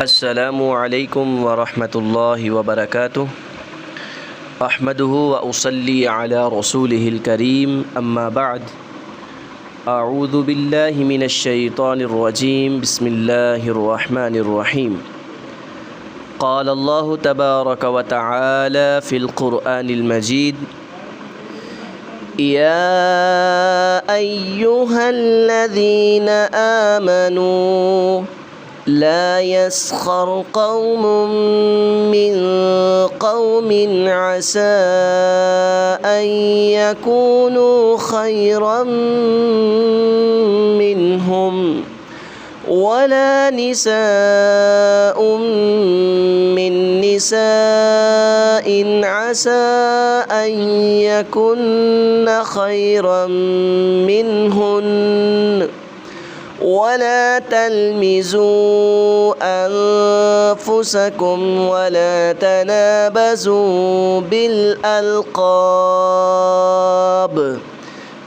السلام علیکم ورحمۃ اللہ وبرکاتہ احمدہ واصلی علی رسولہ الکریم اما بعد اعوذ باللہ من الشیطان الرجیم بسم اللہ الرحمن الرحیم قال اللہ تبارک وتعالی فی القرآن المجید یا ایہا الذین آمنوا لا يسخر قوم من قوم عسى أن يكونوا خيرا منهم ولا نساء من نساء عسى أن يكن خيرا منهن ولا تلمزوا أنفسكم ولا تنابزوا بالألقاب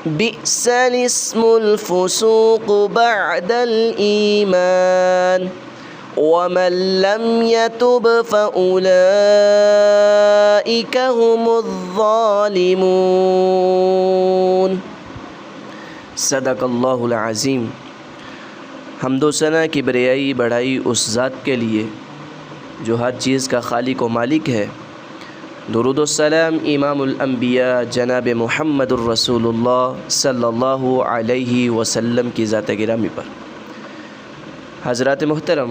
بئس الاسم الفسوق بعد الإيمان ومن لم يتب فأولئك هم الظالمون صدق اللہ العظیم۔ حمد و ثنا کبریائی بڑائی اس ذات کے لیے جو ہر چیز کا خالق و مالک ہے۔ درود و سلام امام الانبیاء جناب محمد الرسول اللہ صلی اللہ علیہ وسلم کی ذات گرامی پر۔ حضرات محترم،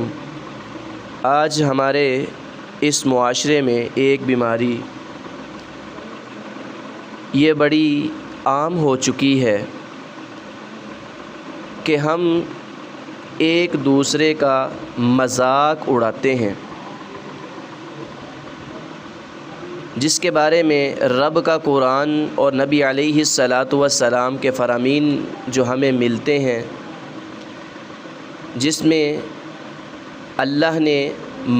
آج ہمارے اس معاشرے میں ایک بیماری یہ بڑی عام ہو چکی ہے کہ ہم ایک دوسرے کا مذاق اڑاتے ہیں، جس کے بارے میں رب کا قرآن اور نبی علیہ الصلاۃ والسلام کے فرامین جو ہمیں ملتے ہیں، جس میں اللہ نے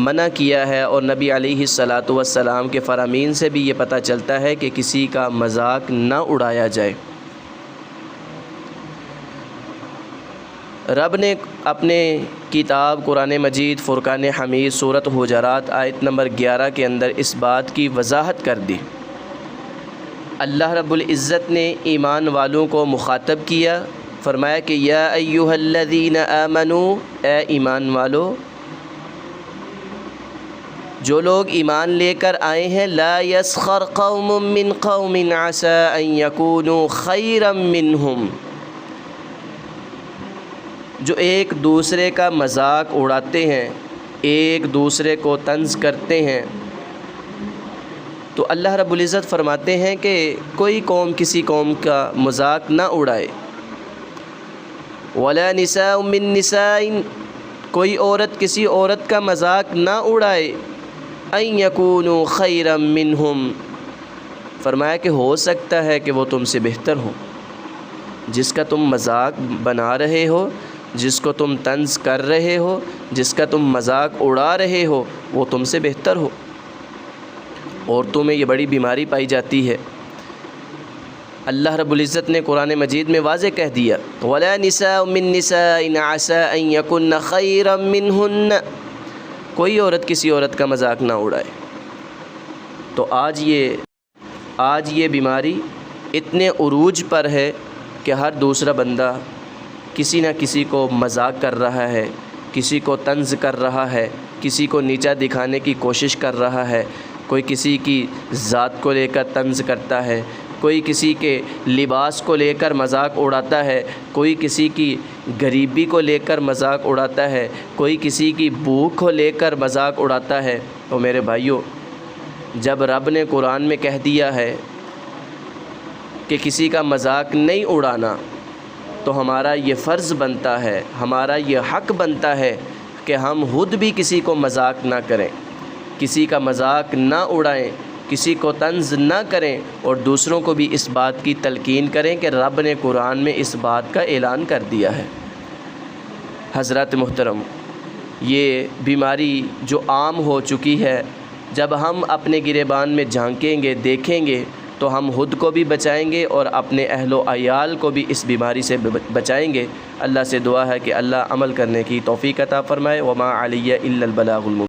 منع کیا ہے اور نبی علیہ الصلاۃ والسلام کے فرامین سے بھی یہ پتہ چلتا ہے کہ کسی کا مذاق نہ اڑایا جائے۔ رب نے اپنے کتاب قرآن مجید فرقان حمید سورۃ حجرات آیت نمبر 11 کے اندر اس بات کی وضاحت کر دی۔ اللہ رب العزت نے ایمان والوں کو مخاطب کیا، فرمایا کہ یا ایہا الذین آمنوا، اے ایمان والو، جو لوگ ایمان لے کر آئے ہیں، لا یسخر قوم من قوم عسى ان یکونوا خیرا منہم، جو ایک دوسرے کا مذاق اڑاتے ہیں، ایک دوسرے کو طنز کرتے ہیں، تو اللہ رب العزت فرماتے ہیں کہ کوئی قوم کسی قوم کا مذاق نہ اڑائے۔ ولا نساء من نساء، کوئی عورت کسی عورت کا مذاق نہ اڑائے۔ ان یکونوا خیرا منہم، فرمایا کہ ہو سکتا ہے کہ وہ تم سے بہتر ہو۔ جس کا تم مذاق بنا رہے ہو، جس کو تم طنز کر رہے ہو، جس کا تم مذاق اڑا رہے ہو، وہ تم سے بہتر ہو۔ عورتوں میں یہ بڑی بیماری پائی جاتی ہے۔ اللہ رب العزت نے قرآن مجید میں واضح کہہ دیا، وَلَا نِسَاءٌ مِّن نِّسَاءٍ عَسَىٰ أَن يَكُنَّ خَيْرًا مِّنْهُنَّ، کوئی عورت کسی عورت کا مذاق نہ اڑائے۔ تو آج یہ بیماری اتنے عروج پر ہے کہ ہر دوسرا بندہ کسی نہ کسی کو مذاق کر رہا ہے، کسی کو طنز کر رہا ہے، کسی کو نیچا دکھانے کی کوشش کر رہا ہے، کوئی کسی کی ذات کو لے کر طنز کرتا ہے، کوئی کسی کے لباس کو لے کر مذاق اڑاتا ہے، کوئی کسی کی غریبی کو لے کر مذاق اڑاتا ہے، کوئی کسی کی بھوک کو لے کر مذاق اڑاتا ہے۔ تو میرے بھائیوں، جب رب نے قرآن میں کہہ دیا ہے کہ کسی کا مذاق نہیں اڑانا، تو ہمارا یہ فرض بنتا ہے، ہمارا یہ حق بنتا ہے کہ ہم خود بھی کسی کو مذاق نہ کریں، کسی کا مذاق نہ اڑائیں، کسی کو طنز نہ کریں، اور دوسروں کو بھی اس بات کی تلقین کریں کہ رب نے قرآن میں اس بات کا اعلان کر دیا ہے۔ حضرات محترم، یہ بیماری جو عام ہو چکی ہے، جب ہم اپنے گریبان میں جھانکیں گے، دیکھیں گے، تو ہم خود کو بھی بچائیں گے اور اپنے اہل و عیال کو بھی اس بیماری سے بچائیں گے۔ اللہ سے دعا ہے کہ اللہ عمل کرنے کی توفیق عطا فرمائے۔ وما علی الا البلاغ المبین۔